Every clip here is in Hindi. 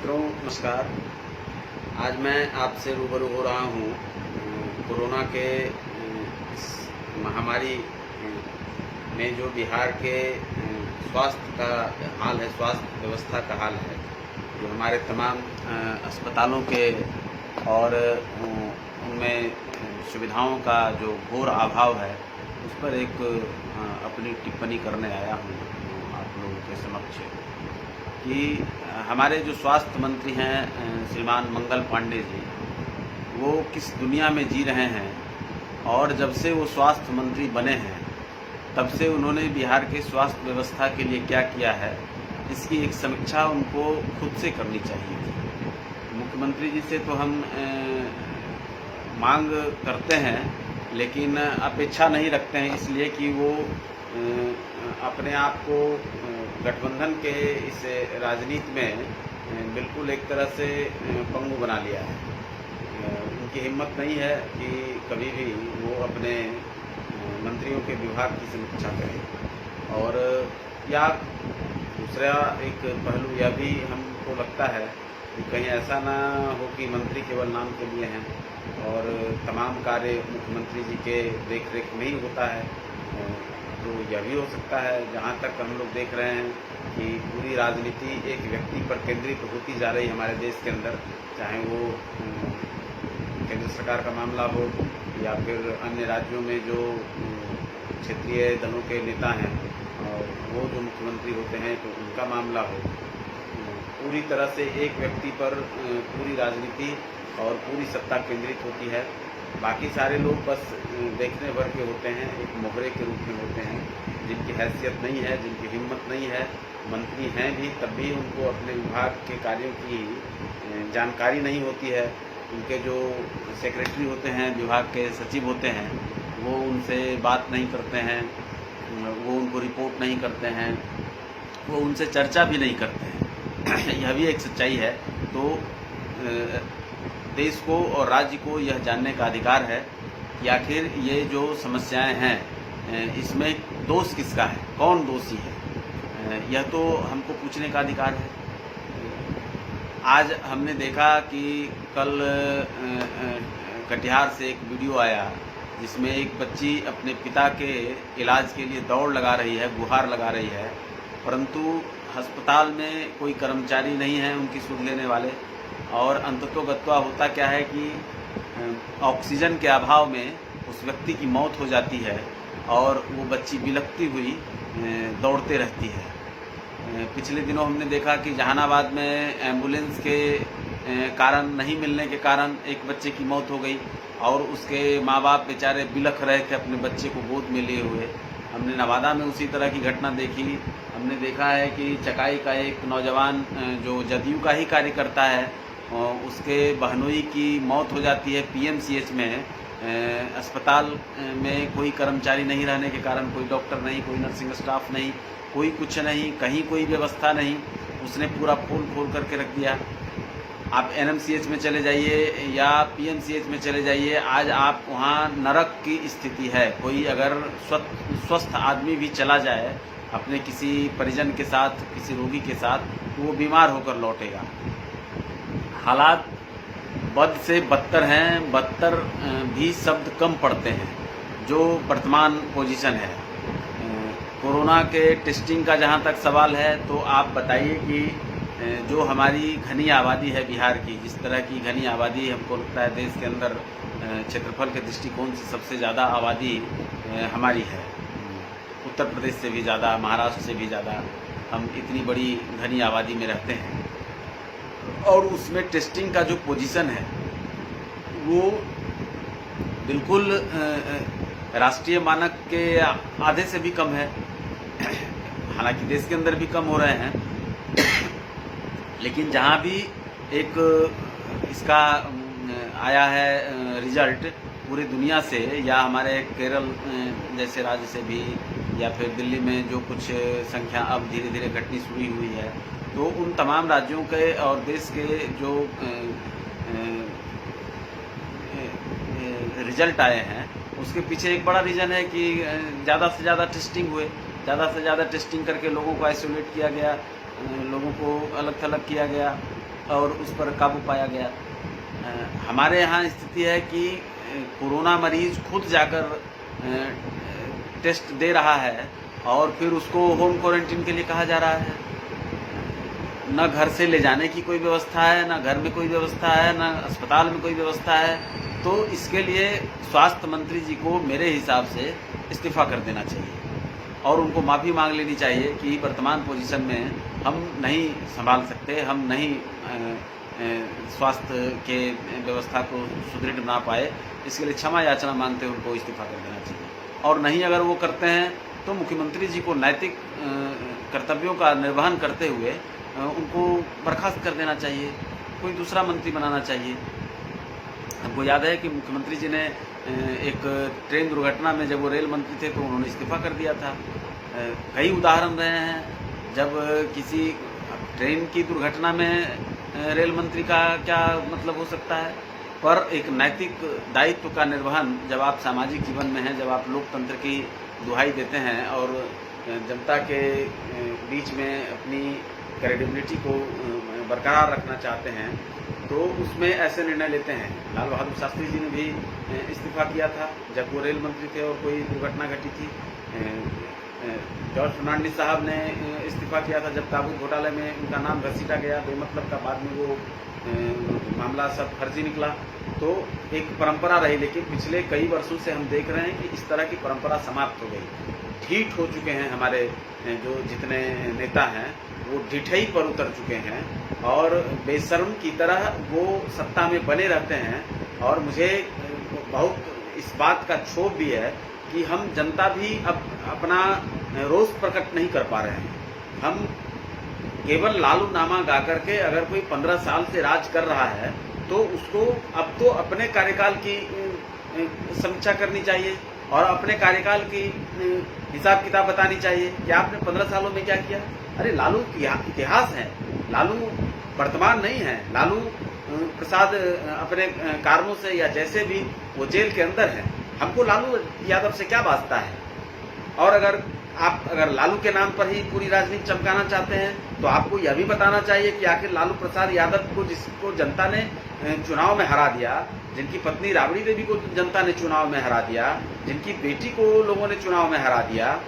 मित्रों नमस्कार। आज मैं आपसे रूबरू हो रहा हूँ कोरोना के इस महामारी में जो बिहार के स्वास्थ्य का हाल है, स्वास्थ्य व्यवस्था का हाल है, जो हमारे तमाम अस्पतालों के और उनमें सुविधाओं का जो घोर अभाव है, उस पर एक अपनी टिप्पणी करने आया हूँ आप लोगों के समक्ष कि हमारे जो स्वास्थ्य मंत्री हैं श्रीमान मंगल पांडे जी, वो किस दुनिया में जी रहे हैं और जब से वो स्वास्थ्य मंत्री बने हैं तब से उन्होंने बिहार के स्वास्थ्य व्यवस्था के लिए क्या किया है, इसकी एक समीक्षा उनको खुद से करनी चाहिए थी। मुख्यमंत्री जी से तो हम मांग करते हैं, लेकिन अपेक्षा नहीं रखते हैं, इसलिए कि वो अपने आप को गठबंधन के इस राजनीति में बिल्कुल एक तरह से पंगु बना लिया है। उनकी हिम्मत नहीं है कि कभी भी वो अपने मंत्रियों के विभाग की समीक्षा करें। और या दूसरा एक पहलू यह भी हमको लगता है कि कहीं ऐसा ना हो कि मंत्री केवल नाम के लिए हैं और तमाम कार्य मुख्यमंत्री जी के देख रेख में ही होता है। तो यह भी हो सकता है, जहाँ तक हम लोग देख रहे हैं कि पूरी राजनीति एक व्यक्ति पर केंद्रित होती जा रही है हमारे देश के अंदर, चाहे वो केंद्र सरकार का मामला हो या फिर अन्य राज्यों में जो क्षेत्रीय दलों के नेता हैं और वो जो मुख्यमंत्री होते हैं तो उनका मामला हो। पूरी तरह से एक व्यक्ति पर पूरी राजनीति और पूरी सत्ता केंद्रित होती है। बाकी सारे लोग बस देखने भर के होते हैं, एक मोहरे के रूप में होते हैं, जिनकी हैसियत नहीं है, जिनकी हिम्मत नहीं है, मंत्री हैं भी तब भी उनको अपने विभाग के कार्यों की जानकारी नहीं होती है। उनके जो सेक्रेटरी होते हैं, विभाग के सचिव होते हैं, वो उनसे बात नहीं करते हैं, वो उनको रिपोर्ट नहीं करते हैं, वो उनसे चर्चा भी नहीं करते हैं। यह भी एक सच्चाई है। तो देश को और राज्य को यह जानने का अधिकार है कि आखिर ये जो समस्याएं हैं इसमें दोष किसका है, कौन दोषी है, यह तो हमको पूछने का अधिकार है। आज हमने देखा कि कल कटिहार से एक वीडियो आया जिसमें एक बच्ची अपने पिता के इलाज के लिए दौड़ लगा रही है, गुहार लगा रही है, परंतु अस्पताल में कोई कर्मचारी नहीं है उनकी सुध लेने वाले। और अंततोगत्वा होता क्या है कि ऑक्सीजन के अभाव में उस व्यक्ति की मौत हो जाती है और वो बच्ची बिलखती हुई दौड़ते रहती है। पिछले दिनों हमने देखा कि जहानाबाद में एम्बुलेंस के कारण नहीं मिलने के कारण एक बच्चे की मौत हो गई और उसके माँ बाप बेचारे बिलख रहे थे अपने बच्चे को गोद में लिए हुए। हमने नवादा में उसी तरह की घटना देखी। हमने देखा है कि चकाई का एक नौजवान जो जदयू का ही कार्यकर्ता है, उसके बहनोई की मौत हो जाती है पीएमसीएच में। अस्पताल में कोई कर्मचारी नहीं रहने के कारण, कोई डॉक्टर नहीं, कोई नर्सिंग स्टाफ नहीं, कोई कुछ नहीं, कहीं कोई व्यवस्था नहीं, उसने पूरा पोल खोल करके रख दिया। आप एनएमसीएच में चले जाइए या पीएमसीएच में चले जाइए, आज आप वहाँ नरक की स्थिति है। कोई अगर स्वस्थ आदमी भी चला जाए अपने किसी परिजन के साथ, किसी रोगी के साथ, तो वो बीमार होकर लौटेगा। हालात बद से बदतर हैं, बदतर भी शब्द कम पड़ते हैं जो वर्तमान पोजीशन है। कोरोना के टेस्टिंग का जहाँ तक सवाल है, तो आप बताइए कि जो हमारी घनी आबादी है बिहार की, जिस तरह की घनी आबादी हमको लगता है देश के अंदर क्षेत्रफल के दृष्टिकोण से सबसे ज़्यादा आबादी हमारी है, उत्तर प्रदेश से भी ज़्यादा, महाराष्ट्र से भी ज़्यादा, हम इतनी बड़ी घनी आबादी में रहते हैं। और उसमें टेस्टिंग का जो पोजीशन है वो बिल्कुल राष्ट्रीय मानक के आधे से भी कम है। हालांकि देश के अंदर भी कम हो रहे हैं, लेकिन जहाँ भी एक इसका आया है रिजल्ट पूरी दुनिया से, या हमारे केरल जैसे राज्य से भी, या फिर दिल्ली में जो कुछ संख्या अब धीरे धीरे घटनी शुरू हुई है, तो उन तमाम राज्यों के और देश के जो रिजल्ट आए हैं उसके पीछे एक बड़ा रीज़न है कि ज़्यादा से ज़्यादा टेस्टिंग हुए, ज़्यादा से ज़्यादा टेस्टिंग करके लोगों को आइसोलेट किया गया, लोगों को अलग थलग किया गया। और उस पर काबू पाया गया। हमारे यहाँ स्थिति है कि कोरोना मरीज खुद जाकर टेस्ट दे रहा है और फिर उसको होम क्वारंटीन के लिए कहा जा रहा है। न घर से ले जाने की कोई व्यवस्था है, न घर में कोई व्यवस्था है, न अस्पताल में कोई व्यवस्था है। तो इसके लिए स्वास्थ्य मंत्री जी को मेरे हिसाब से इस्तीफा कर देना चाहिए और उनको माफ़ी मांग लेनी चाहिए कि वर्तमान पोजीशन में हम नहीं संभाल सकते, हम नहीं स्वास्थ्य के व्यवस्था को सुदृढ़ बना पाए। इसके लिए क्षमा याचना मांगते हुए उनको इस्तीफा कर देना चाहिए। और नहीं अगर वो करते हैं तो मुख्यमंत्री जी को नैतिक कर्तव्यों का निर्वहन करते हुए उनको बर्खास्त कर देना चाहिए, कोई दूसरा मंत्री बनाना चाहिए। हमको याद है कि मुख्यमंत्री जी ने एक ट्रेन दुर्घटना में जब वो रेल मंत्री थे तो उन्होंने इस्तीफा कर दिया था। कई उदाहरण रहे हैं जब किसी ट्रेन की दुर्घटना में रेल मंत्री का क्या मतलब हो सकता है, पर एक नैतिक दायित्व का निर्वहन जब आप सामाजिक जीवन में हैं, जब आप लोकतंत्र की दुहाई देते हैं और जनता के बीच में अपनी क्रेडिबिलिटी को बरकरार रखना चाहते हैं, तो उसमें ऐसे निर्णय लेते हैं। लाल बहादुर शास्त्री जी ने भी इस्तीफा किया था जब वो रेल मंत्री थे और कोई दुर्घटना घटी थी। जॉर्ज फर्नांडिस साहब ने इस्तीफा किया था जब ताबूत घोटाले में उनका नाम घसीटा गया बेमतलब का, बाद में वो मामला सब फर्जी निकला। तो एक परंपरा रही, लेकिन पिछले कई वर्षों से हम देख रहे हैं कि इस तरह की परंपरा समाप्त हो गई। ढीठ हो चुके हैं हमारे जो जितने नेता हैं, वो ढिठई पर उतर चुके हैं और बेशर्म की तरह वो सत्ता में बने रहते हैं। और मुझे बहुत इस बात का क्षोभ भी है कि हम जनता भी अब अपना रोष प्रकट नहीं कर पा रहे हैं। हम केवल लालू नामा गा करके अगर कोई 15 साल से राज कर रहा है तो उसको अब तो अपने कार्यकाल की समीक्षा करनी चाहिए और अपने कार्यकाल की हिसाब किताब बतानी चाहिए कि आपने 15 सालों में क्या किया। अरे लालू इतिहास है, लालू वर्तमान नहीं है। लालू प्रसाद अपने कारणों से या जैसे भी वो जेल के अंदर है, हमको लालू यादव से क्या वास्ता है। और अगर लालू के नाम पर ही पूरी राजनीति चमकाना चाहते हैं तो आपको यह भी बताना चाहिए कि आखिर लालू प्रसाद यादव को, जिसको जनता ने चुनाव में हरा दिया, जिनकी पत्नी राबड़ी देवी को जनता ने चुनाव में हरा दिया, जिनकी बेटी को लोगों ने चुनाव में हरा दिया,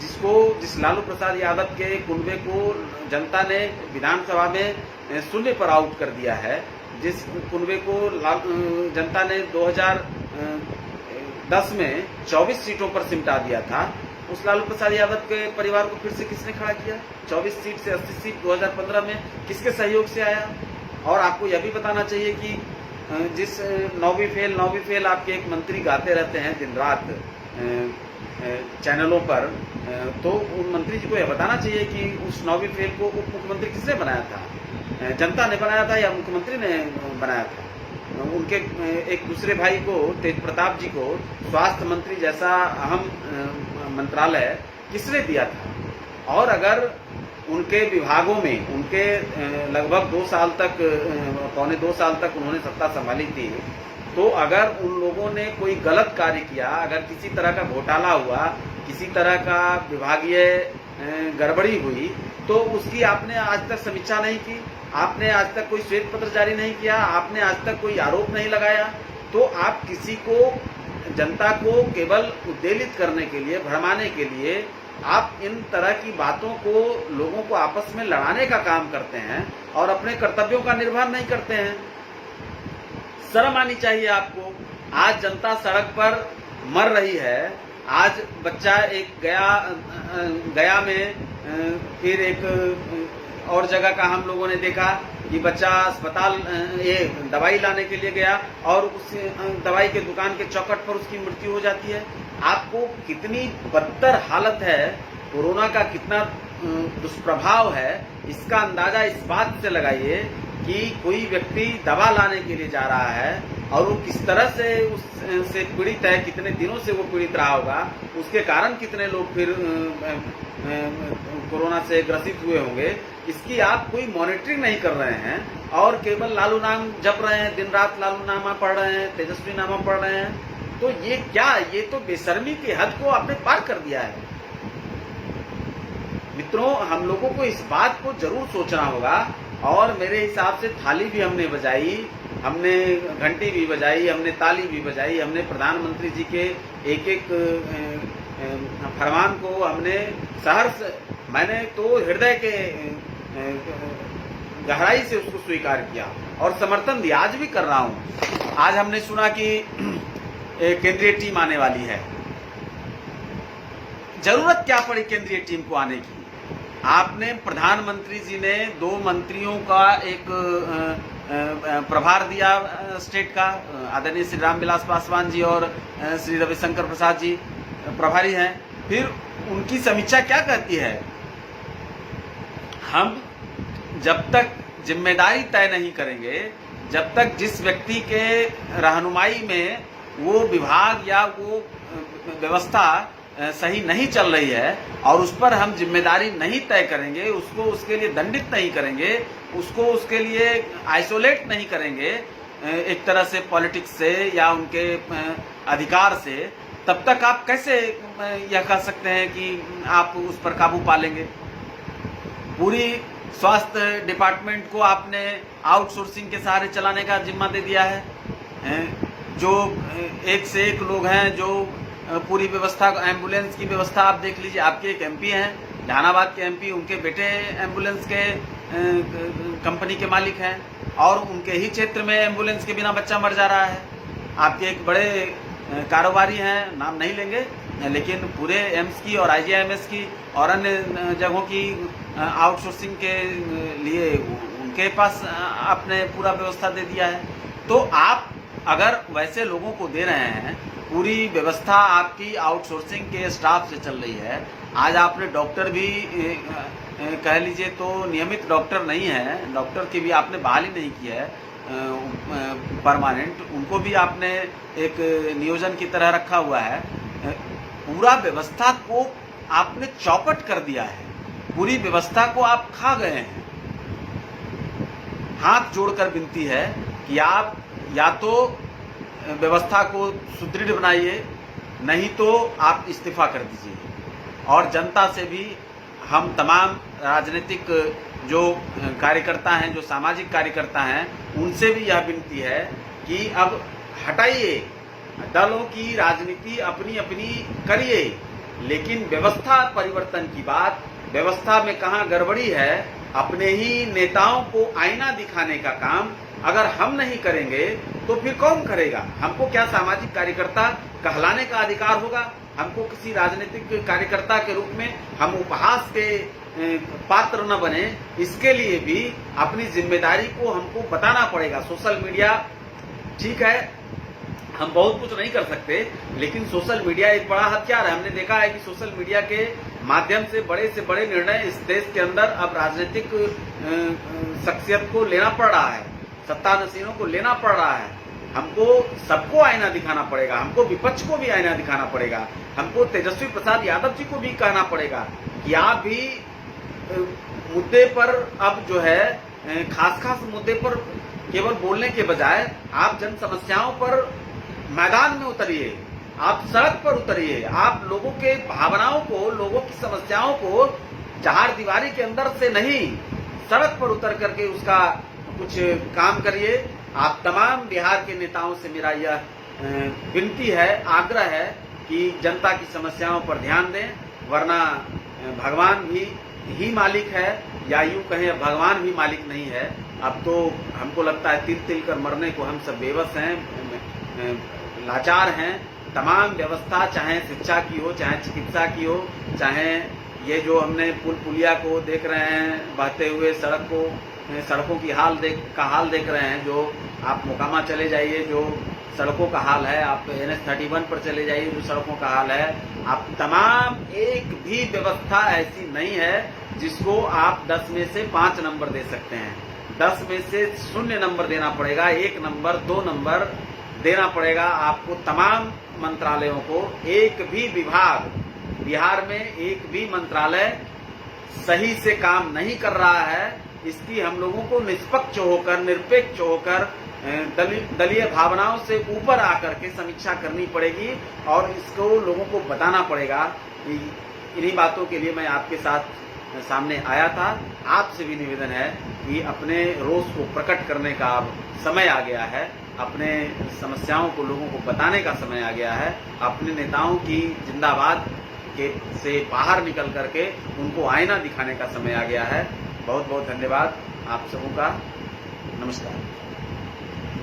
जिस लालू प्रसाद यादव के कुनबे को जनता ने विधानसभा में शून्य पर आउट कर दिया है, जिस कुनबे को जनता ने 2010 में 24 सीटों पर सिमटा दिया था, उस लालू प्रसाद यादव के परिवार को फिर से किसने खड़ा किया? 24 सीट से 80 सीट 2015 में किसके सहयोग से आया? और आपको यह भी बताना चाहिए कि जिस नौवीं फेल आपके एक मंत्री गाते रहते हैं दिन रात चैनलों पर, तो उन मंत्री जी को यह बताना चाहिए कि उस नौवीं फेल को उप मुख्यमंत्री किसने बनाया था? जनता ने बनाया था या मुख्यमंत्री ने बनाया था? उनके एक दूसरे भाई को, तेज प्रताप जी को, स्वास्थ्य मंत्री जैसा अहम मंत्रालय किसने दिया था? और अगर उनके विभागों में उनके लगभग 2 साल तक, पौने 2 साल तक उन्होंने सत्ता संभाली थी, तो अगर उन लोगों ने कोई गलत कार्य किया, अगर किसी तरह का घोटाला हुआ, किसी तरह का विभागीय गड़बड़ी हुई, तो उसकी आपने आज तक समीक्षा नहीं की, आपने आज तक कोई श्वेत पत्र जारी नहीं किया, आपने आज तक कोई आरोप नहीं लगाया, तो आप किसी को, जनता को केवल उद्वेलित करने के लिए, भड़माने के लिए आप इन तरह की बातों को, लोगों को आपस में लड़ाने का काम करते हैं और अपने कर्तव्यों का निर्वहन नहीं करते हैं। शर्म आनी चाहिए आपको। आज जनता सड़क पर मर रही है। आज बच्चा एक गया में, फिर एक और जगह का हम लोगों ने देखा कि बच्चा अस्पताल ये दवाई लाने के लिए गया और उस दवाई के दुकान के चौखट पर उसकी मृत्यु हो जाती है। आपको कितनी बदतर हालत है, कोरोना का कितना दुष्प्रभाव है, इसका अंदाजा इस बात से लगाइए कि कोई व्यक्ति दवा लाने के लिए जा रहा है और वो किस तरह से उससे पीड़ित है, कितने दिनों से वो पीड़ित रहा होगा, उसके कारण कितने लोग फिर कोरोना से ग्रसित हुए होंगे, इसकी आप कोई मॉनिटरिंग नहीं कर रहे हैं और केवल लालू नाम जप रहे हैं, दिन रात लालू नामा पढ़ रहे हैं, तेजस्वी नामा पढ़ रहे हैं। तो ये क्या, ये तो बेशर्मी की हद को आपने पार कर दिया है। मित्रों, हम लोगों को इस बात को जरूर सोचना होगा और मेरे हिसाब से थाली भी हमने बजाई, हमने घंटी भी बजाई, हमने ताली भी बजाई, हमने प्रधानमंत्री जी के एक एक फरमान को हमने सहर्ष, मैंने तो हृदय के गहराई से उसको स्वीकार किया और समर्थन दिया, आज भी कर रहा हूं। आज हमने सुना कि केंद्रीय टीम आने वाली है। जरूरत क्या पड़ी केंद्रीय टीम को आने की? आपने, प्रधानमंत्री जी ने 2 मंत्रियों का एक प्रभार दिया स्टेट का, आदरणीय श्री रामविलास पासवान जी और श्री रविशंकर प्रसाद जी प्रभारी हैं। फिर उनकी समीक्षा क्या कहती है? हम जब तक जिम्मेदारी तय नहीं करेंगे, जब तक जिस व्यक्ति के रहनुमाई में वो विभाग या वो व्यवस्था सही नहीं चल रही है और उस पर हम जिम्मेदारी नहीं तय करेंगे, उसको उसके लिए दंडित नहीं करेंगे, उसको उसके लिए आइसोलेट नहीं करेंगे एक तरह से पॉलिटिक्स से या उनके अधिकार से, तब तक आप कैसे यह कह सकते हैं कि आप उस पर काबू पा लेंगे? पूरी स्वास्थ्य डिपार्टमेंट को आपने आउटसोर्सिंग के सहारे चलाने का जिम्मा दे दिया है। जो एक से एक लोग हैं जो पूरी व्यवस्था, एम्बुलेंस की व्यवस्था आप देख लीजिए। आपके एक एमपी हैं जहानाबाद के एमपी, उनके बेटे एम्बुलेंस के कंपनी के मालिक हैं और उनके ही क्षेत्र में एम्बुलेंस के बिना बच्चा मर जा रहा है। आपके एक बड़े कारोबारी हैं, नाम नहीं लेंगे, लेकिन पूरे एम्स की और आईजीआईएमएस की और अन्य जगहों की आउटसोर्सिंग के लिए उनके पास आपने पूरा व्यवस्था दे दिया है। तो आप अगर वैसे लोगों को दे रहे हैं, पूरी व्यवस्था आपकी आउटसोर्सिंग के स्टाफ से चल रही है। आज आपने डॉक्टर भी कह लीजिए तो नियमित डॉक्टर नहीं है, डॉक्टर की भी आपने बहाली नहीं की है परमानेंट, उनको भी आपने एक नियोजन की तरह रखा हुआ है। पूरा व्यवस्था को आपने चौपट कर दिया है, पूरी व्यवस्था को आप खा गए हैं। हाथ जोड़कर विनती है कि आप या तो व्यवस्था को सुदृढ़ बनाइए, नहीं तो आप इस्तीफा कर दीजिए। और जनता से भी हम तमाम राजनीतिक जो कार्यकर्ता हैं, जो सामाजिक कार्यकर्ता हैं, उनसे भी यह विनती है कि अब हटाइए, दलों की राजनीति अपनी अपनी करिए, लेकिन व्यवस्था परिवर्तन की बात, व्यवस्था में कहाँ गड़बड़ी है, अपने ही नेताओं को आईना दिखाने का काम अगर हम नहीं करेंगे तो फिर कौन करेगा? हमको क्या सामाजिक कार्यकर्ता कहलाने का अधिकार होगा? हमको किसी राजनीतिक कार्यकर्ता के रूप में हम उपहास के पात्र न बने, इसके लिए भी अपनी जिम्मेदारी को हमको बताना पड़ेगा। सोशल मीडिया ठीक है, हम बहुत कुछ नहीं कर सकते, लेकिन सोशल मीडिया एक बड़ा हथियार है। हमने देखा है कि सोशल मीडिया के माध्यम से बड़े निर्णय इस देश के अंदर अब राजनीतिक शख्सियत को लेना पड़ रहा है, सत्तानशीनों को लेना पड़ रहा है। हमको सबको आईना दिखाना पड़ेगा, हमको विपक्ष को भी आईना दिखाना पड़ेगा, हमको तेजस्वी प्रसाद यादव जी को भी कहना पड़ेगा कि आप भी मुद्दे पर अब जो है खास मुद्दे पर केवल बोलने के बजाय आप जन समस्याओं पर मैदान में उतरिए, आप सड़क पर उतरिए, आप लोगों के भावनाओं को, लोगों की समस्याओं को चार दीवारी के अंदर से नहीं, सड़क पर उतर करके उसका कुछ काम करिए। आप तमाम बिहार के नेताओं से मेरा यह विनती है, आग्रह है कि जनता की समस्याओं पर ध्यान दें, वरना भगवान भी ही मालिक है, या यूं कहें भगवान भी मालिक नहीं है। अब तो हमको लगता है तिल तिल कर मरने को हम सब बेबस हैं, लाचार हैं। तमाम व्यवस्था, चाहे शिक्षा की हो, चाहे चिकित्सा की हो, चाहे ये जो हमने पुल पुलिया को देख रहे हैं बहते हुए, सड़कों की हाल देख रहे हैं, जो आप मोकामा चले जाइए, जो सड़कों का हाल है, आप NH-31 पर चले जाइए, जो सड़कों का हाल है, आप तमाम एक भी व्यवस्था ऐसी नहीं है जिसको आप 10 में से 5 नंबर दे सकते हैं। 10 में से 0 नंबर देना पड़ेगा, 1 नंबर 2 नंबर देना पड़ेगा आपको। तमाम मंत्रालयों को, एक भी विभाग, बिहार में एक भी मंत्रालय सही से काम नहीं कर रहा है। इसकी हम लोगों को निष्पक्ष होकर, निरपेक्ष होकर, दलीय भावनाओं से ऊपर आकर के समीक्षा करनी पड़ेगी और इसको लोगों को बताना पड़ेगा। इन्हीं बातों के लिए मैं आपके साथ सामने आया था। आपसे भी निवेदन है कि अपने रोष को प्रकट करने का अब समय आ गया है, अपने समस्याओं को लोगों को बताने का समय आ गया है, अपने नेताओं की जिंदाबाद के से बाहर निकल करके उनको आईना दिखाने का समय आ गया है। बहुत बहुत धन्यवाद आप सबों का। नमस्कार।